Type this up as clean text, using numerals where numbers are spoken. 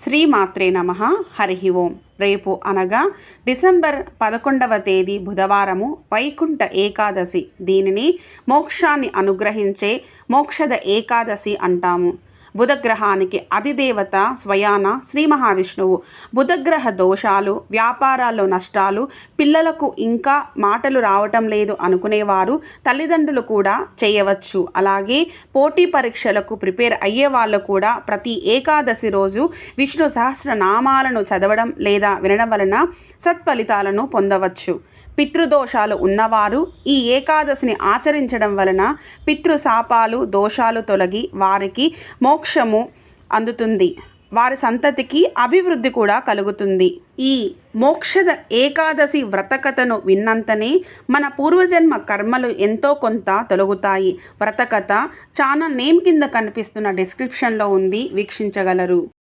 శ్రీమాత్రే నమః. హరి ఓం. రేపు అనగా డిసెంబర్ 11వ తేదీ బుధవారము వైకుంఠ ఏకాదశి. దీనిని మోక్షాన్ని అనుగ్రహించే మోక్షద ఏకాదశి అంటాము. బుధగ్రహానికి అధిదేవత స్వయాన శ్రీ మహావిష్ణువు. బుధగ్రహ దోషాలు, వ్యాపారాల్లో నష్టాలు, పిల్లలకు ఇంకా మాటలు రావటం లేదు అనుకునేవారు తల్లిదండ్రులు కూడా చేయవచ్చు. అలాగే పోటీ పరీక్షలకు ప్రిపేర్ అయ్యే వాళ్ళు కూడా ప్రతి ఏకాదశి రోజు విష్ణు సహస్రనామాలను చదవడం లేదా వినడం వలన సత్ఫలితాలను పొందవచ్చు. పితృదోషాలు ఉన్నవారు ఈ ఏకాదశిని ఆచరించడం వలన పితృశాపాలు, దోషాలు తొలగి వారికి మోక్షము అందుతుంది. వారి సంతతికి అభివృద్ధి కూడా కలుగుతుంది. ఈ మోక్షద ఏకాదశి వ్రతకథను విన్నంతనే మన పూర్వజన్మ కర్మలు ఎంతో కొంత తొలగుతాయి. వ్రతకథ ఛానల్ నేమ్ కింద కనిపిస్తున్న డిస్క్రిప్షన్లో ఉంది, వీక్షించగలరు.